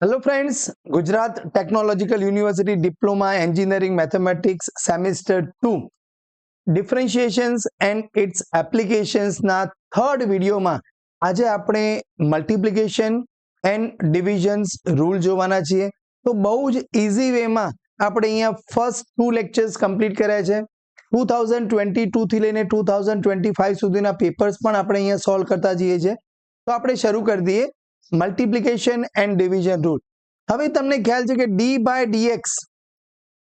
Hello friends, Gujarat Technological University diploma engineering mathematics semester 2 differentiations and its એપ્લિકેશન્સના third વિડીયોમાં આજે આપણે મલ્ટિપ્લિકેશન એન્ડ ડિવિઝન્સ રૂલ જોવાના છીએ. તો બહુ જ ઇઝી વેમાં આપણે અહીંયા ફર્સ્ટ 2 લેક્ચર્સ કમ્પ્લીટ કર્યા છે. 2022 થી લઈને 2025 સુધીના પેપર્સ પણ આપણે અહીંયા સોલ્વ કરતા જઈએ છીએ. તો આપણે શરૂ કરી દઈએ મલ્ટિપ્લિકેશન એન્ડ ડિવિઝન રૂલ. હવે તમને ખ્યાલ છે કે d by dx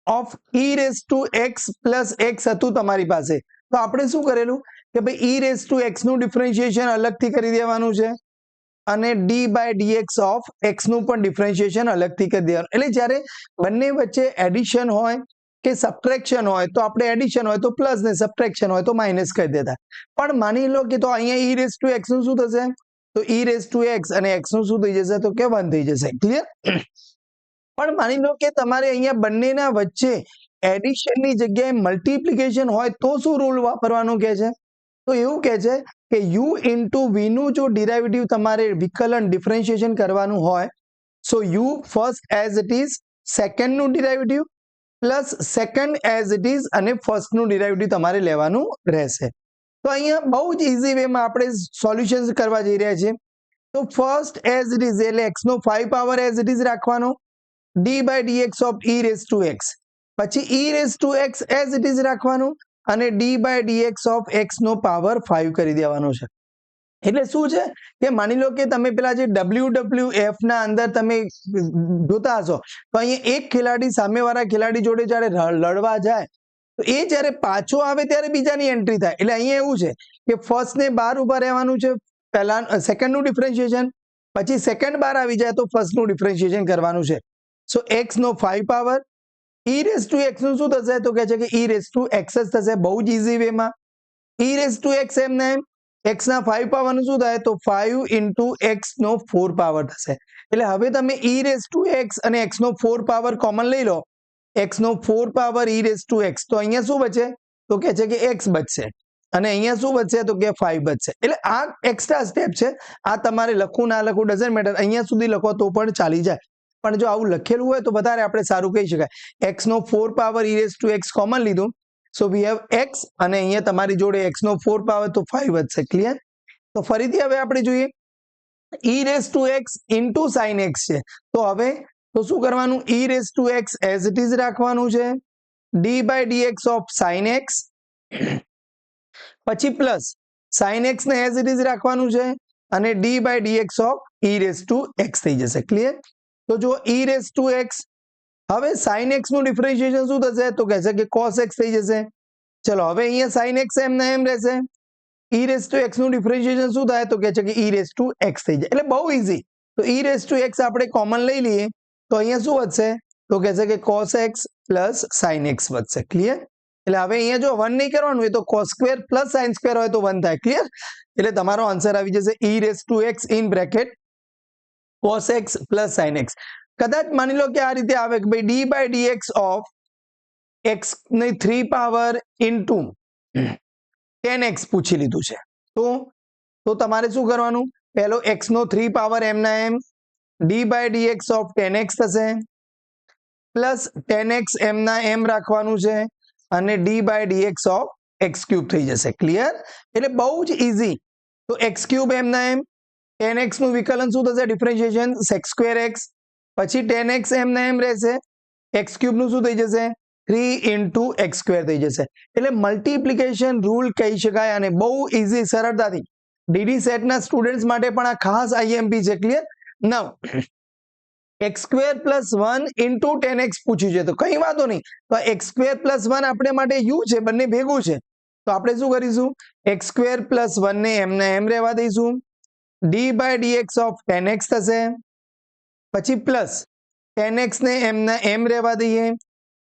of e raise to x plus x હતું તમારી પાસે. તો આપણે શું કરેલું કે ભાઈ ઈ રેસ ટુ એક્સ નું ડિફરન્શિએશન અલગથી કરી દેવાનું છે અને d by dx of x નું પણ ડિફરન્શિએશન અલગથી કરી દેવાનું. એટલે જ્યારે બંને વચ્ચે એડિશન હોય કે સબટ્રેક્શન હોય તો આપણે એડિશન હોય તો પ્લસ ને સબટ્રેક્શન હોય તો માઇનસ કરી દેતા. પણ માની લો કે તો અહીંયા ઈ રેસ ટુ એક્સ નું શું થશે, તો ઈ રેસ ટુ એક્સ અને એક્સ નું શું થઈ જશે, તો કે 1 થઈ જશે. ક્લિયર? પણ માની લો કે તમારે અહીંયા બંનેના વચ્ચે એડિશનની જગ્યાએ મલ્ટિપ્લિકેશન હોય તો શું રૂલ વાપરવાનો કહે છે? તો એવું કહે છે કે u ઇન્ટુ v નું જો ડિરાઇવેટિવ તમારે વિકલન ડિફરન્શિએશન કરવાનું હોય, so u first as it is second નું derivative plus second as it is અને ફર્સ્ટ નું ડિરાઇવેટિવ તમારે લેવાનું રહેશે. તો અહીંયા બહુ જ ઇઝી વેમાં આપણે સોલ્યુશન કરવા જઈ રહ્યા છીએ. તો ફર્સ્ટ એઝ ઇટ ઇઝ એટલે x નો 5 પાવર એઝ ઇટ ઇઝ રાખવાનો, d by dx of e raise to x, પછી e raise to x as it is રાખવાનું અને d by dx of x નો પાવર 5 કરી દેવાનો છે. એટલે શું છે કે માની લો કે તમે પેલા જે WWF ના અંદર તમે જોતા હશો તો અહીંયા એક ખેલાડી સામેવાળા ખેલાડી જોડે જ્યારે લડવા જાય તો એ જ્યારે પાછો આવે ત્યારે બીજાની એન્ટ્રી થાય. એટલે અહીંયા એવું છે કે ફર્સ્ટ ને બહાર ઉભા રહેવાનું છે, પહેલા સેકન્ડ નું ડિફરન્શિએશન, પછી સેકન્ડ બહાર આવી જાય તો ફર્સ્ટ નું ડિફરન્શિએશન કરવાનું છે. સો એક્સ નો 5 power e raise to x નું શું થશે, તો કહે છે કે ઈ રેસ ટુ એક્સ જ થશે. બહુ જ ઇઝી વેમાં ઈ રેસ ટુ એક્સ એમને એમ એક્સ ના 5 પાવર નું શું થાય, તો 5 ઇન્ટુ એક્સ નો 4 પાવર થશે. એટલે હવે તમે ઈ રેસ ટુ એક્સ અને એક્સ નો 4 પાવર કોમન લઈ લો, એક્સ નો 4 power e raise to x, તો અહીંયા શું બચે, તો કહે છે કે એક્સ બચશે અને અહીંયા શું બચશે, તો કે 5 બચશે. એટલે આ એક્સ્ટ્રા સ્ટેપ છે, આ તમારે લખવું ના લખવું ડઝન્ટ મેટર, અહીંયા સુધી લખો તો પણ ચાલી જાય. પણ જો આવું લખેલું હોય તો વધારે આપણે સારું કહી શકાય. એક્સ નો 4 power e raise to x common લીધું, સો વી હેવ એક્સ અને અહીંયા તમારી જોડે એક્સ નો 4 પાવર તો 5 વધશે. ક્લિયર? તો ફરીથી હવે આપણે જોઈએ e raise to x into sine x છે. તો હવે તો શું કરવાનું, e raise to x as it is રાખવાનું છે, d by dx of sine x, પછી પ્લસ સાઇન એક્સ ને એઝ ઇટ ઇઝ રાખવાનું છે અને d by dx of e raise to x થઈ જશે. ક્લિયર? તો જો ઈ રેસ ટુ એક્સ, હવે સાઇન એક્સ નું ડિફરન્શિએશન શું થશે, તો કહેશે કે cos x થઈ જશે. ચલો હવે અહીંયા સાઇન એક્સ એમ ને એમ રહેશે, ઈ રેસ ટુ એક્સ નું ડિફરન્શિએશન શું થાય, તો કહે છે કે ઈ રેસ ટુ એક્સ થઈ જાય. એટલે બહુ ઇઝી. તો ઈ રેસ ટુ એક્સ આપણે કોમન લઈ લઈએ તો અહીંયા શું વધશે, તો કહે છે કે cos x plus sine x વધશે. ક્લિયર? એટલે હવે અહીંયા જો 1 નહીં કરવાનું, એ તો cos square plus sine square હોય તો 1 થાય. ક્લિયર? એટલે તમારો આન્સર આવી જશે e raise to x in bracket cos x plus sine x. કદાચ માની લો કે આ રીતે આવે કે ભાઈ d by dx of x ની 3 પાવર ઇન્ટુ 10x પૂછી લીધું છે. તો તમારે શું કરવાનું, પહેલો x નો 3 પાવર એમના એમ d by dx of 10x થશે પ્લસ 10x એમના એમ રાખવાનું છે અને d by dx of x cube થઈ જશે. ક્લિયર? એટલે બહુ જ ઇઝી. તો એક્સ ક્યુબ એમના એમ 10x નું વિકલન શું થશે, ડિફરન્શિએશન sec સ્ક્વેર એક્સ, પછી 10x એમના એમ રહેશે, એક્સ ક્યુબ નું શું થઈ જશે, 3 ઇન્ટુ એક્સ સ્ક્વેર થઈ જશે. એટલે મલ્ટિપ્લિકેશન રૂલ કહી શકાય અને બહુ ઇઝી, સરળતાથી ડીડી સેટના સ્ટુડન્ટ્સ માટે પણ આ ખાસ આઈએમપી છે. Clear? Now x square plus 1 into 10x પૂછ્યું છે તો કઈ વાંધો નહીં, તો એક્સ સ્ક્વેર પ્લસ 1 આપણે માટે યુ છે, બંને ભેગું છે, તો આપણે શું કરીશું, એક્સ સ્ક્વેર પ્લસ 1 ને એમને એમ રહેવા દઈશું, D by dx of 10x થશે, પછી પ્લસ 10x ને એમના એમ રહેવા દઈએ,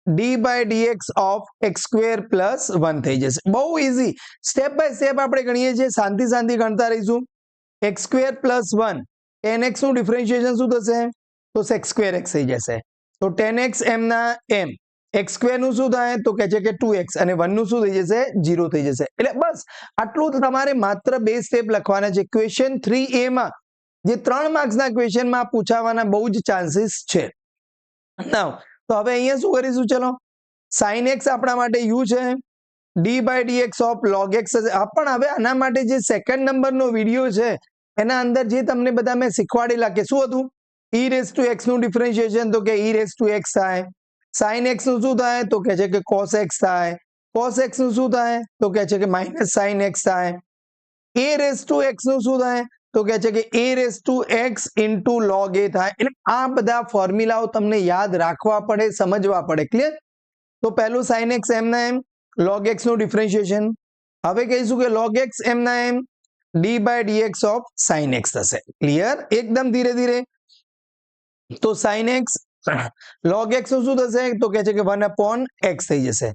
d by dx of x square plus 1 થઈ જશે. બહુ ઇઝી, સ્ટેપ બાય સ્ટેપ આપણે ગણીએ છીએ, શાંતિ ગણતા રહીશું. એક્સ સ્ક્વેર પ્લસ 1 10x નું ડિફરન્શિએશન શું થશે, તો sec સ્ક્વેર એક્સ થઈ જશે. તો 10x એમના એમ એક્સ સ્ક્વેર નું શું થાય, તો કહે છે કે 2x અને 1 નું શું થઈ જશે, 0 થઈ જશે. એટલે બસ આટલું જ તમારે માત્ર 2 સ્ટેપ લખવાના છે. ક્વેશ્ચન 3A માં જે 3 માર્ક્સના ક્વેશ્ચનમાં પૂછાવાના બહુ જ ચાન્સીસ છે. નાવ તો હવે અહીંયા શું કરીશું? ચલો, sin x આપણા માટે u છે, d/dx ઓફ log x હશે. પણ હવે આના માટે જે સેકન્ડ નંબરનો વિડીયો છે એના અંદર જે તમને બધા મેં શીખવાડેલા કે શું હતું, e રેઝ ટુ x નું ડિફરન્શિએશન, તો કે e રેઝ ટુ x થાય. sin x નું શું થાય? તો કે છે કે cos x થાય. cos x નું શું થાય? તો કે છે કે માઇનસ sin x થાય. a રેઝ ટુ x નું શું થાય? તો કે છે કે a raise to x into log a થાય. એટલે આ બધા ફોર્મ્યુલાઓ તમને યાદ રાખવા પડે, સમજવા પડે. ક્લિયર? તો પહેલું sin x એમના એમ, log x નું ડિફરન્શિએશન. હવે કહીશું કે log x એમના એમ d/dx ઓફ sin x થશે. ક્લિયર? એકદમ ધીરે ધીરે. તો sin x log x નું શું થશે? તો કે છે કે 1/x થઈ જશે.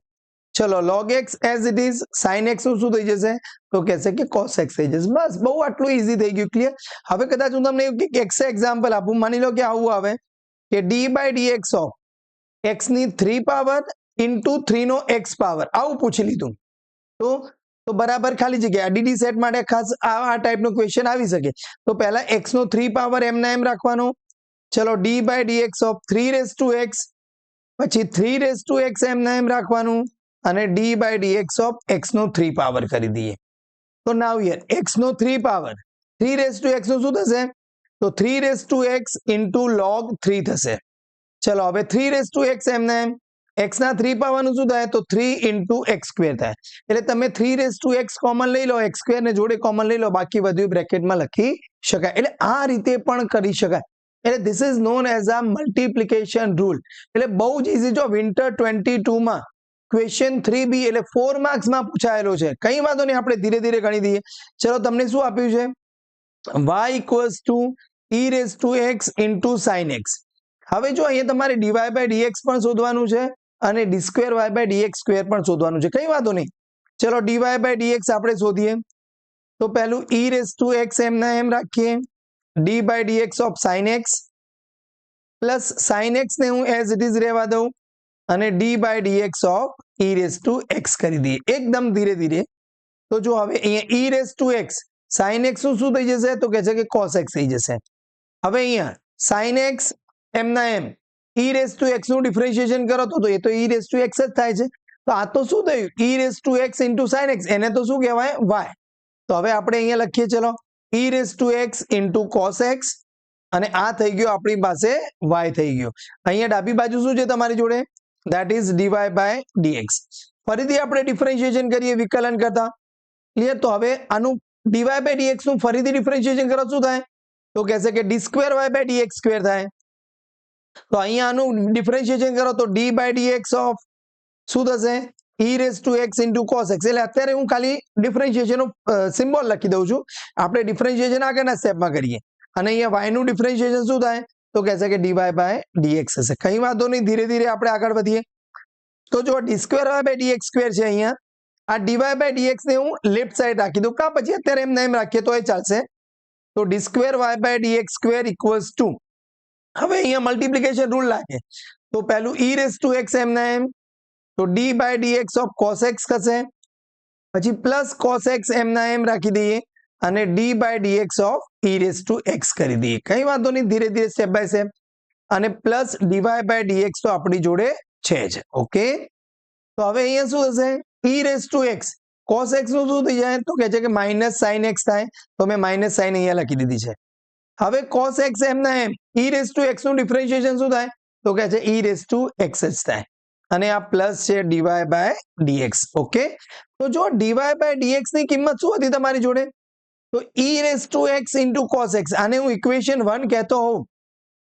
ચલો, log x as it is, sin x નું શું થઈ જશે? તો કહેશે કે cos x થઈ જશે. બસ, બહુ આટલું ઈઝી થઈ ગયું. ક્લિયર? હવે કદાચ હું તમને એક એક્ઝામ્પલ આપું. માની લો કે આવું આવે કે d/dx ઓફ x ની 3 પાવર ઇન્ટુ 3 નો x પાવર, આવું પૂછી લીધું તો બરાબર ખાલી જગ્યા. ડીડી સેટ માટે ખાસ આ ટાઈપનો ક્વેશ્ચન આવી શકે. તો પહેલા x નો 3 પાવર એમના એમ રાખવાનો. ચલો, d/dx of 3 raise to x, પછી 3 રેઝ ટુ x એમના એમ રાખવાનું, અને d/dx ઓફ x નો 3 પાવર કરી દઈએ. તો નાવ હિયર x નો 3 પાવર 3 રેઝ ટુ x નું શું થશે? તો 3 raise to x into log 3 થશે. ચલો, હવે 3 રેઝ ટુ x એમના એમ, x ના 3 પાવર નું શું થાય? તો 3 ઇન્ટુ x સ્ક્વેર થાય. એટલે તમે 3 રેઝ ટુ x કોમન લઈ લો, x સ્ક્વેર ને જોડે કોમન લઈ લો, બાકી બધું બ્રેકેટમાં લખી શકાય. એટલે આ રીતે પણ કરી શકાય. એટલે this is known as a multiplication rule. એટલે બહુ જ ઈઝી. જો વિન્ટર 22 માં ક્વેશ્ચન 3b એટલે 4 માર્ક્સમાં પૂછાયેલો છે. કઈ વાંધો નહીં, આપણે ધીરે ધીરે ગણી દઈએ. ચલો, તમને શું આપ્યું છે? y equals to e raise to x into sin x. હવે જો અહીંયા તમારે dy/dx પણ શોધવાનું છે અને d2y/dx સ્ક્વેર પણ શોધવાનું છે. કઈ વાંધો નહીં. ચલો, dy/dx આપણે શોધીએ. તો પહેલું e રેઝ ટુ x એમના એમ રાખીએ, d/dx of sin x plus sin x ને હું એઝ ઇટ ઇઝ રહેવા દઉં, અને d/dx of e raise to x કરી દઈએ. એકદમ ધીરે ધીરે. તો જો હવે અહીંયા e raise to x, sin x નું શું થઈ જશે? તો કહે છે કે cos x થઈ જશે. હવે અહીંયા sin x એમના એમ e રેઝ ટુ x નું ડિફરન્શિએશન કરો તો એ તો e રેઝ ટુ x જ થાય છે. તો આ તો શું થયું? e raise to x into sin x, એને તો શું કહેવાય? y. તો હવે આપણે અહીંયા લખીએ. ચલો, e raise to x into cos x, અને આ થઈ ગયો આપણી પાસે y થઈ ગયો. અહીંયા ડાબી બાજુ શું છે તમારી જોડે? that is dy/dx. ફરીથી આપણે ડિફરન્શિએશન કરીએ વિકલન કરતા. ક્લિયર? તો હવે આનું dy/dx નું ફરીથી ડિફરન્શિએશન કરો, શું થાય? તો કહેશે કે d2y/dx સ્ક્વેર થાય. તો અહીંયા આનું ડિફરન્શિએશન કરો તો d/dx ઓફ શું થશે? e raise to x into cos x. એટલે અત્યારે હું ખાલી ડિફરન્શિએશનનો સિમ્બોલ લખી દઉં છું. આપણે ડિફરન્શિએશન આગળના સ્ટેપમાં કરીએ. અને અહીંયા y નું ડિફરન્શિએશન શું થાય? તો કહેશે કે dy/dx હશે. કઈ વાંધો નહીં, ધીરે ધીરે આપણે આગળ વધીએ. તો જો d2y/dx સ્ક્વેર છે, અહીંયા આ dy/dx ને હું લેફ્ટ સાઈડ રાખી દઉં, કા પછી અત્યારે એમને એમ રાખીએ તો એ ચાલશે. તો d2y/dx સ્ક્વેર ઇક્વલ્સ ટુ, હવે અહીંયા મલ્ટિપ્લિકેશન રૂલ લાગે. તો પહેલું e રેઝ ટુ x એમના એમ, તો d/dx ઓફ cos x થશે, પછી પ્લસ cos x એમના એમ રાખી દઈએ, અને d/dx of e raise to x કરી દઈએ. કઈ વાંધો નહીં, ધીરે ધીરે સ્ટેપ બાય સ્ટેપ. અને પ્લસ dy/dx તો આપણી જોડે છે જ. ઓકે, તો હવે અહીંયા શું થશે? e raise to x, cos x નું શું થઈ જાય? તો કહે છે કે માઇનસ sin x થાય. તો મેં માઇનસ સાઇન અહીંયા લખી દીધી છે. હવે cos x એમના એમ e રેઝ ટુ x નું ડિફરન્શિએશન શું થાય? તો કહે છે e રેઝ ટુ x જ થાય. અને આ પ્લસ છે dy/dx. ઓકે, તો જો dy/dx ની કિંમત શું હતી તમારી જોડે? તો e raise to x into cos x. આને હું ઇક્વેશન 1 કહેતો હોઉં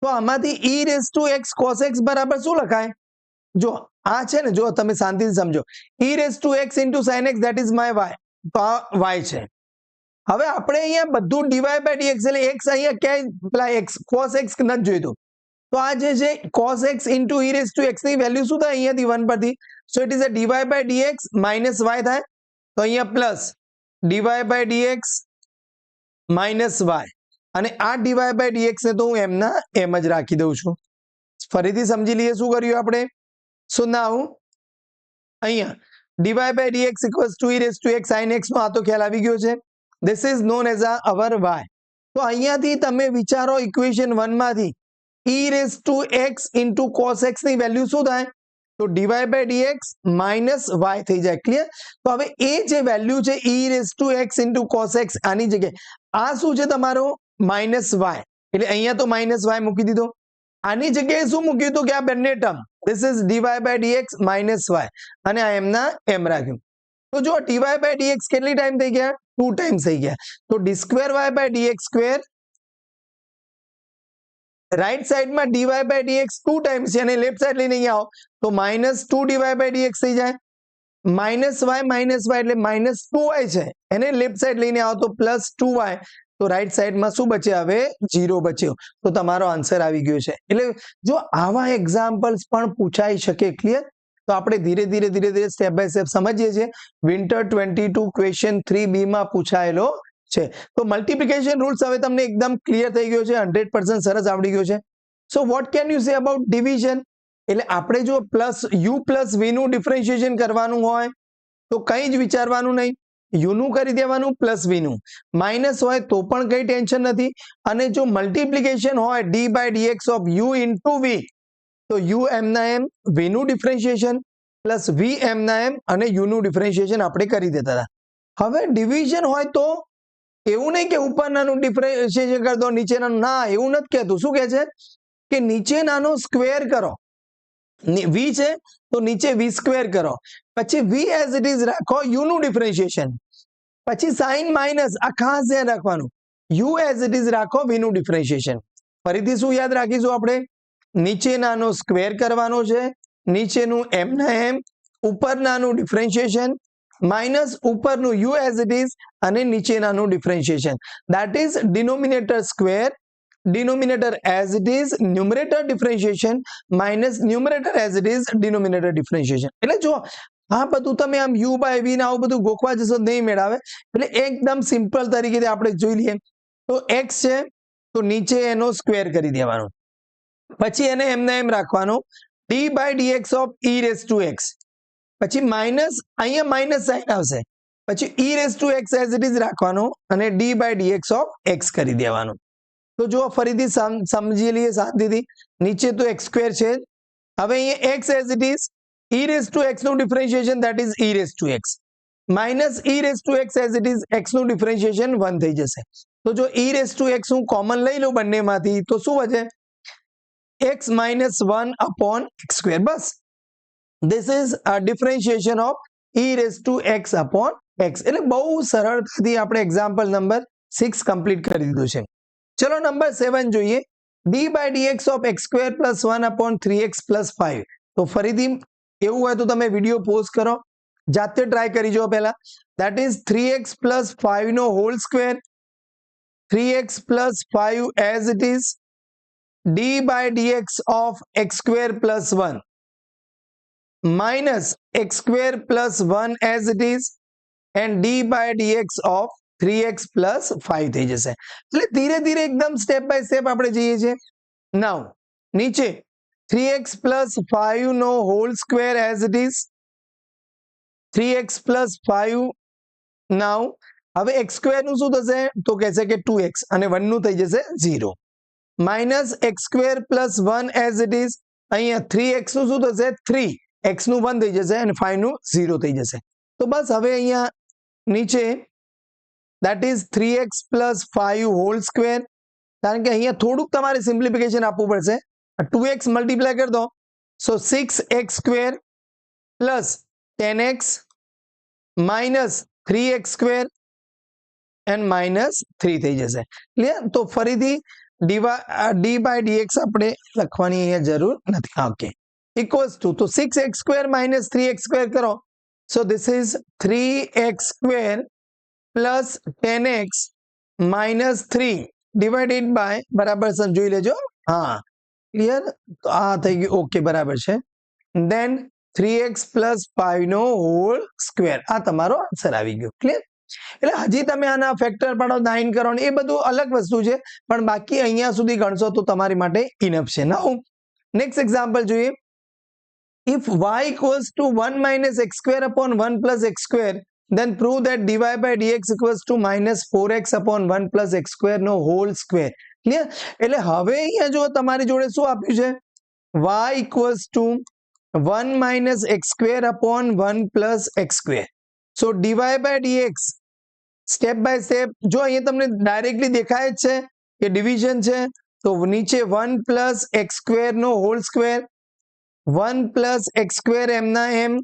તો આમાંથી e raise to x cos x બરાબર શું લખાય? જો આ છે ને, જો તમે શાંતિથી સમજો, e raise to x into sin x that is my y. તો આ y છે. હવે આપણે અહીંયા બધું dy/dx એટલે x અહીંયા ક્યાંય પેલા x cos x નથી જોઈતું. તો આ જે છે cos x into e raise to x ની વેલ્યુ શું થાય? અહીંયાથી 1 પરથી. So it is a dy/dx minus y થાય. તો અહીંયા પ્લસ dy/dx માઇનસ y, અને આ dy/dx ને તો હું એમના એમ જ રાખી દઉં છું. ફરીથી સમજી લઈએ શું કર્યું આપણે. સો નાઉ અહીંયા dy/dx equals to e raise to x sin x નો આ તો ખ્યાલ આવી ગયો છે. This is known as our y. તો અહીંયાથી તમે વિચારો ઇક્વેશન 1 માંથી e raise to x into cos x ની વેલ્યુ શું થાય? તો dy by dx minus y થઈ જાય. ક્લિયર? તો હવે એ જે વેલ્યુ છે e raise to x into cos x આની જગ્યાએ આ શું છે તમારો માઇનસ y, એટલે અહીંયા તો માઇનસ y મૂકી દીધો. આની જગ્યાએ શું મૂક્યું હતું કે આ બંને term this is dy by dx minus y અને આ એમના એમ રાખ્યું. તો જો dy બાય dx કેટલી ટાઈમ થઈ ગયા? 2 ટાઈમ્સ થઈ ગયા. તો d square y by dx square right સાઈડમાં dy બાય dx 2 ટાઈમ્સ છે અને લેફ્ટ સાઈડ લઈને અહીંયા આવો તો માઇનસ 2 dy બાય dx થઈ જાય. માઇનસ y એટલે માઇનસ 2y છે, એને લેફ્ટ સાઈડ લઈને આવો તો પ્લસ 2y. તો રાઈટ સાઈડમાં શું બચે? હવે 0 બચ્યો. તો તમારો આન્સર આવી ગયો છે. એટલે જો આવા એક્ઝામ્પલ્સ પણ પૂછાઈ શકે. ક્લિયર? તો આપણે ધીરે ધીરે સ્ટેપ બાય સ્ટેપ સમજીએ છીએ. વિન્ટર 22 ક્વેશ્ચન 3b માં પૂછાયેલો છે. તો મલ્ટિપ્લિકેશન રૂલ્સ હવે તમને એકદમ ક્લિયર થઈ ગયો છે, 100% સરસ આવડી ગયો છે. So what can you say about division? એટલે આપણે જો પ્લસ u પ્લસ v નું ડિફરન્શિએશન કરવાનું હોય તો કંઈ જ વિચારવાનું નહીં, u નું કરી દેવાનું પ્લસ v નું. માઇનસ હોય તો પણ કંઈ ટેન્શન નથી. અને જો મલ્ટિપ્લિકેશન હોય d by dx of u into v તો u એમના એમ v નું ડિફરન્શિએશન પ્લસ v એમના એમ અને u નું ડિફરન્શિએશન આપણે કરી દેતા હતા. હવે ડિવિઝન હોય તો એવું નહીં કે ઉપરનાનું ડિફરન્શિએશન કરી દો નીચેનાનું, ના એવું નથી કહેતું. શું કહે છે કે નીચેનાનો સ્ક્વેર કરો, v છે તો નીચે v સ્ક્વેર કરો, પછી v એઝ ઇટ ઇઝ રાખો u નું ડિફરન્શિએશન, પછી સાઇન માઇનસ આ ખાસ ધ્યાન રાખવાનું, u એઝ ઇટ ઇઝ રાખો v નું ડિફરન્શિએશન. ફરીથી શું યાદ રાખીશું આપણે? નીચેનાનો સ્ક્વેર કરવાનો છે, નીચેનું એમના એમ, ઉપરનાનું ડિફરન્શિએશન માઇનસ ઉપરનું u એઝ ઇટ ઇઝ અને નીચેનાનું differentiation. That is denominator square, denominator as it is, numerator differentiation minus numerator as it is, denominator differentiation. એટલે જો આ બધું તમે આમ u બાય v ને આવું બધું ગોખવા જશો નહીં મેળવે. એટલે એકદમ સિમ્પલ તરીકે આપણે જોઈ લઈએ તો x છે તો નીચે એનો સ્ક્વેર કરી દેવાનો, પછી એને એમને એમ રાખવાનો d by dx of e raise to x, પછી માઇનસ અહીંયા માઇનસ સાઇન આવશે, પછી e raise to x as it is રાખવાનો અને d by dx of x કરી દેવાનો. તો જો ફરીથી સમજી લઈએ શાંતિથી. નીચે તો x સ્ક્વેર છે, હવે અહીંયા x as it is e raise to x નું differentiation that is e raise to x minus e raise to x as it is x નું ડિફરન્શિએશન 1 થઈ જશે. તો જો e રેઝ ટુ x હું કોમન લઈ લઉં બંનેમાંથી તો શું વધે? x minus 1 upon x square. બસ this is a differentiation of e raise to x upon x. એટલે બહુ સરળતાથી આપણે એક્ઝામ્પલ નંબર 6 કમ્પ્લીટ કરી દીધું છે. ચલો નંબર 7 જોઈએ. d by dx of x square plus 1 upon 3x plus 5. તો ફરીથી એવું હોય તો તમે વિડીયો પોઝ કરો, જાતે ટ્રાય કરી જો પહેલા. ધેટ ઇઝ 3x પ્લસ 5 નો hall square, 3x plus 5 as it is, d by dx of x square plus 1 minus x square plus 1 as it is and d by dx of 3x plus 5 થઈ જશે. એટલે ધીરે ધીરે એકદમ step by step આપણે જઈએ છીએ. Now નીચે 3x પ્લસ 5 નો hall square as it is, 3x plus 5. Now હવે x સ્ક્વેર નું શું થશે? તો કહેશે કે 2x અને 1 નું થઈ જશે 0 minus x square plus 1 as it is, અહીંયા 3x નું શું થશે? 3, x નું 1 થઈ જશે અને 5 નું 0 થઈ જશે. તો બસ હવે અહીંયા નીચે that is 3x plus 5 whole square. કારણ કે અહીંયા થોડુંક તમારે સિમ્પ્લિફિકેશન આપવું પડશે. 2x મલ્ટીપ્લાય કરી દો સો 6x square plus 10x minus 3x square and minus 3 થઈ જશે. ક્લિયર? તો ફરીથી d બાય dx આપણે લખવાની અહીંયા જરૂર નથી. ઓકે, ઇક્વલ્સ ટુ તો 6x square minus 3x square કરો so this is 3x square plus 10x minus 3 divided by, બરાબર જોઈ લેજો. હા ક્લિયર? આ થઈ ગયું. ઓકે બરાબર છે. દેન 3x પ્લસ 5 નો હોલ સ્ક્વેર. આ તમારો આન્સર આવી ગયો. ક્લિયર? એટલે હજી તમે આના ફેક્ટર પાડો 9 કરો એ બધું અલગ વસ્તુ છે, પણ બાકી અહીંયા સુધી ગણશો તો તમારી માટે ઇનફ છે. નાઉ નેક્સ્ટ એક્ઝામ્પલ જોઈએ. If y equals two 1 minus x square upon 1 plus x square then prove that dy by dx equals to minus 4x upon 1 plus x square no whole square. Clear? એટલે હવે અહીંયા જો તમારી જોડે શું આપ્યું છે, y equals to 1 minus x square upon 1 plus x square. So dy by dx step by step જો અહીંયા તમને ડાયરેક્ટલી દેખાય જ છે કે ડિવિઝન છે, તો નીચે 1 પ્લસ એક્સ સ્ક્વેર નો hall square, 1 plus x square એમના એમ,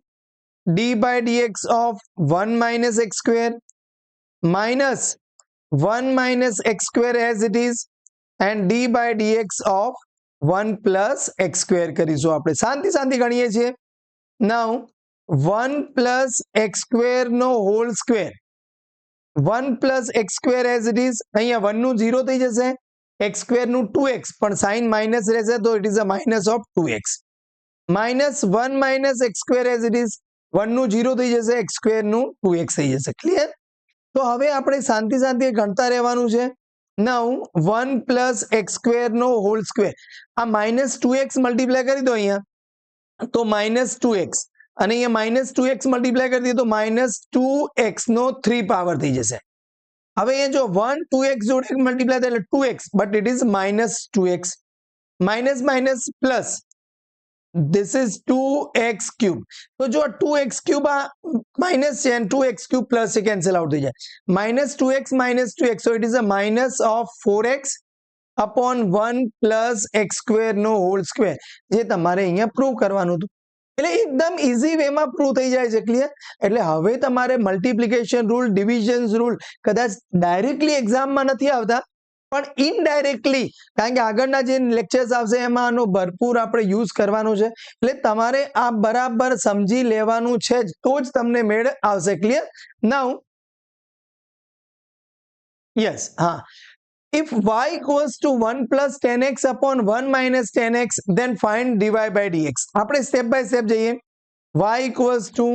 d by dx of 1 minus x square minus 1 minus x square as it is and d by dx of 1 plus x square કરીશું આપણે. શાંતિ શાંતિ ગણીએ છીએ. નાઉ 1 પ્લસ એક્સ સ્ક્વેર નો hall square, 1 plus x square as it is, અહીંયા 1 નું 0 થઈ જશે, એક્સ સ્ક્વેર નું 2x પણ સાઇન માઇનસ રહેશે તો it is a minus of 2x, minus 1 minus x square as it is, 1 નું 0 થઈ જશે, એક્સ સ્ક્વેર નું 2x થઈ જશે. ક્લિયર? તો હવે આપણે શાંતિ શાંતિ ગણતા રહેવાનું છે. નાઉ 1 પ્લસ એક્સ સ્ક્વેર નો હોલ સ્ક્વેર, આ માઇનસ 2x મલ્ટીપ્લાય કરી દો અહીંયા, તો માઇનસ 2x, અને અહીંયા માઇનસ 2x મલ્ટીપ્લાય કરી દઈએ તો માઇનસ 2x નો 3 પાવર થઈ જશે. હવે અહીંયા જો 1 2x જોડે મલ્ટીપ્લાય થાય એટલે 2x, but it is minus 2x, minus minus plus, this is 2x cube. તો જો 2x ક્યુબ આ માઇનસ છે અને 2x ક્યુબ પ્લસ છે, કેન્સલ આઉટ થઈ જાય, minus 2x minus 2x, so it is a minus of 4x upon 1 plus x square no whole square, જે તમારે અહીંયા પ્રૂવ કરવાનું હતું. એટલે એકદમ ઈઝી વેમાં પ્રૂવ થઈ જાય છે. ક્લિયર? એટલે હવે તમારે મલ્ટીપ્લિકેશન રૂલ, ડિવિઝન રૂલ કદાચ ડાયરેક્ટલી એક્ઝામમાં નથી આવતા, પણ ઇનડાયરેક્ટલી, કારણ કે આગળના જે લેક્ચર્સ આવશે એમાં આનો ભરપૂર આપણે યુઝ કરવાનો છે. એટલે તમારે આ બરાબર સમજી લેવાનું છે જ, તો જ તમને મેળ આવશે. ક્લિયર? નાઉ યસ, હા, if y equals to 1 plus 10x upon 1 minus 10x, then find dy by dx. આપણે સ્ટેપ બાય સ્ટેપ જઈએ. y equals to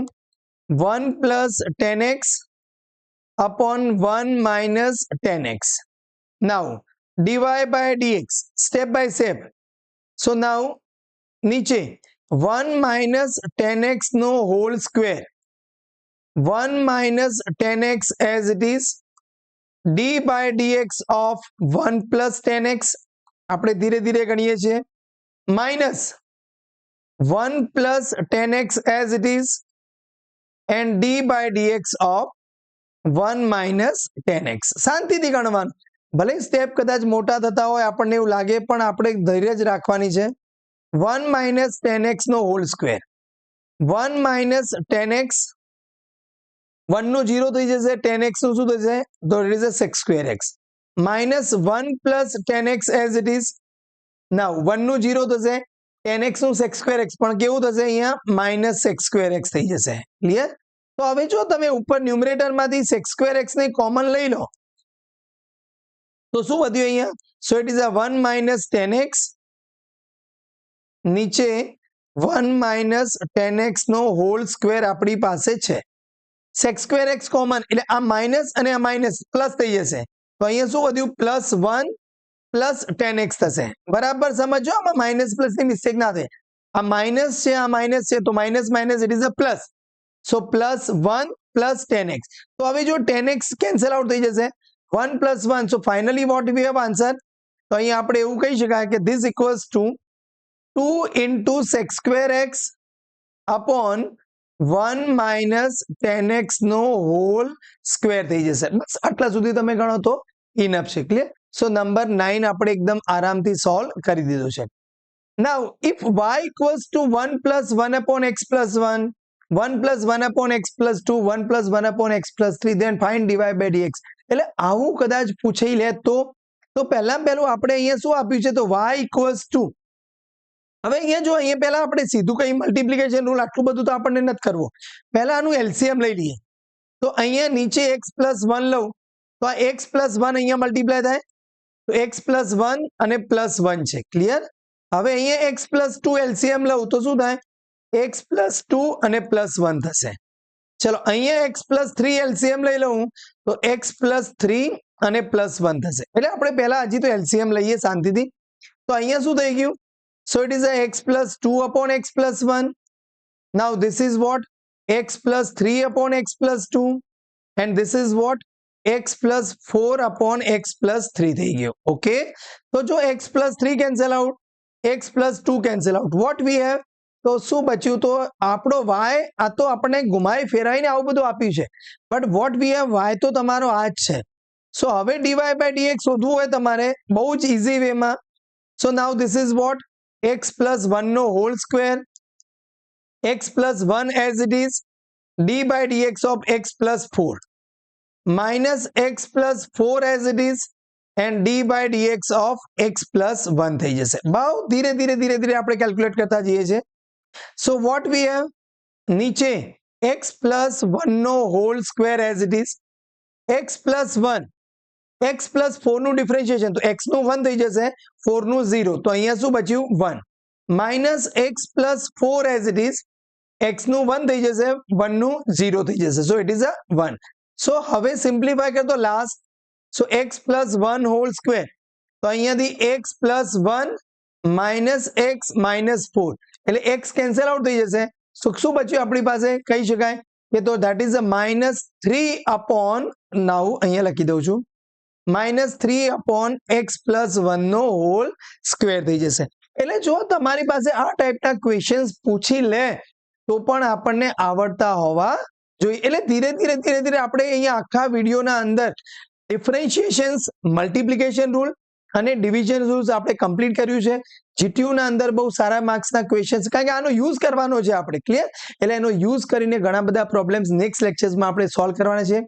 1 plus 10x upon 1 minus 10x. Now dy by dx step by step. So now નીચે 1 minus 10x no whole square, 1 minus 10x as it is, d by dx of 1 plus 10x, આપણે ધીરે ધીરે ગણીએ છીએ, minus 1 plus 10x as it is and d by dx of 1 minus 10x. શાંતિથી ગણવાનું, ભલે step કદાચ મોટા થતા હોય આપણને એવું લાગે, પણ આપણે ધૈર્ય રાખવાની છે. 1 minus 10x નો હોલ સ્ક્વેર, 1 minus 10x, 1 નું 0 થઈ જશે, 10x નું શું થશે, તો it is a sec square x, minus 1 plus 10x as it is. now 1 નું 0 થશે, 10x નું sec square x પણ કેવું થશે અહીંયા, minus sec square x થઈ જશે. ક્લિયર? તો હવે જો તમે ઉપર ન્યુમરેટર માંથી sec square x ને કોમન લઈ લો તો શું વધ્યું અહીંયા, so it is a 1 minus 10x, નીચે 1 minus 10x નો હોલ સ્ક્વેર આપણી પાસે છે. sec square x કોમન એટલે આ માઇનસ અને આ માઇનસ પ્લસ થઈ જશે, તો અહીંયા શું વધ્યું, પ્લસ 1 પ્લસ 10x થશે. બરાબર સમજો, આમાં માઇનસ પ્લસ ની મિસ્ટેક ના થાય. આ માઇનસ છે, આ માઇનસ છે, તો minus minus it is a plus, so plus 1 plus 10x. તો હવે જો 10x કેન્સલ આઉટ થઈ જશે, 1 plus 1, so finally what we have answer. તો અહીંયા આપણે એવું કહી શકાય કે this equals to 2 into sec square x upon 1 minus 10x નો હોલ સ્ક્વેર થઈ જશે. બસ આટલા સુધી તમે ગણો તો ઇનફ છે. ક્લિયર? સો નંબર 9 આપણે એકદમ આરામથી સોલ્વ કરી દીધો છે. નાઉ if y equals to 1 plus 1 upon x plus 1, 1 plus 1 upon x plus 2, 1 plus 1 upon x plus 3, then find dy by dx. એટલે આવું કદાચ પૂછાઈ લે તો પહેલું આપણે અહીંયા શું આપ્યું છે, તો y equals to, હવે અહીંયા જો અહીંયા પહેલા આપણે સીધું કઈ મલ્ટીપ્લિકેશન રૂલ આટલું બધું તો આપણને નથી કરવું, પહેલા આનું એલસીએમ લઈ લઈએ. તો અહીંયા નીચે x પ્લસ 1 લઉં તો આ x પ્લસ 1 અહીંયા મલ્ટીપ્લાય થાય, તો x પ્લસ 1 અને પ્લસ 1 છે. ક્લિયર? હવે અહીંયા x પ્લસ 2 એલસીએમ લઉં તો શું થાય, x પ્લસ 2 અને પ્લસ 1 થશે. ચલો અહીંયા x પ્લસ 3 એલસીએમ લઈ લઉં તો x પ્લસ 3 અને પ્લસ 1 થશે. એટલે આપણે પહેલા હજી તો એલસીએમ લઈએ શાંતિથી. તો અહીંયા શું થઈ ગયું, so it is a x plus 2 upon x plus 1. now this is what, x plus 3 upon x plus 2 and this is what x plus 4 upon x plus 3 થઈ ગયો. ઓકે, તો જો x plus 3 cancel out, x plus 2 cancel out, vote we have, તો શું બચ્યું, તો આપણો y આ તો આપણને ઘુમાઈ ફેરાઈને આવું બધું આપ્યું છે, but what we have, y તો તમારો આ જ છે. સો હવે dy by dx શોધવું હોય તમારે બહુ જ ઇઝી વેમાં. So now this is what x plus 1 નો હોલ સ્ક્વેર, x plus 1 as it is, d by dx of x plus 4 minus x plus 4 as it is and d by dx of x plus 1 થઈ જશે. બહુ ધીરે ધીરે ધીરે ધીરે આપણે કેલ્ક્યુલેટ કરતા જઈએ છીએ. સો વોટ વી હેવ, નીચે x plus 1 નો hall square as it is, x plus 1, x plus 4 નું ડિફરન્શિએશન, તો x નું 1 થઈ જશે, 4 નું 0, તો અહીંયા શું બચ્યું 1 minus x plus 4 as it is, x નું 1 થઈ જશે, 1 નું 0 થઈ જશે, સો ઇટ ઇઝ અ 1. સો હવે સિમ્પ્લિફાય કરતો લાસ્ટ, સો x plus 1 હોલ સ્ક્વેર, તો અહીંયાથી x plus 1 minus x minus 4 એટલે x કેન્સલ આઉટ થઈ જશે. શું બચ્યું આપણી પાસે, કહી શકાય કે તો ધેટ ઇઝ અ -3 upon, નાઉ અહીંયા લખી દઉં છું, -3 upon x plus 1 નો હોલ સ્ક્વેર થઈ જશે. એટલે જો તમારી પાસે આ ટાઈપના ક્વેશ્ચન્સ પૂછી લે તો પણ આપણને આવડતા હોવા જોઈએ. એટલે ધીરે ધીરે ધીરે ધીરે આપણે અહીંયા આખા વિડીયોના અંદર ડિફરન્શિએશન્સ, મલ્ટિપ્લિકેશન રૂલ અને ડિવિઝન રૂલ્સ આપણે કમ્પ્લીટ કર્યું છે. જીટીયુ ના અંદર બહુ સારા માર્ક્સના ક્વેશ્ચન્સ, કારણ કે આનો યુઝ કરવાનો છે આપણે, ક્લિયર, એટલે એનો યુઝ કરીને ઘણા બધા પ્રોબ્લેમ્સ નેક્સ્ટ લેક્ચર્સમાં આપણે સોલ્વ કરવાના છે.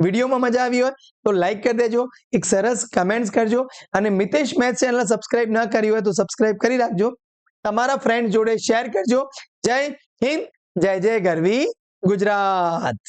વિડીયોમાં મજા આવી હોય તો લાઈક કરી દેજો, એક સરસ કમેન્ટ્સ કરજો અને મિતેશ મેથ્સ ચેનલ સબસ્ક્રાઇબ ન કરી હોય તો સબસ્ક્રાઇબ કરી રાખજો, તમારા ફ્રેન્ડ જોડે શેર કરજો. જય હિન્દ, જય જય ગરવી ગુજરાત.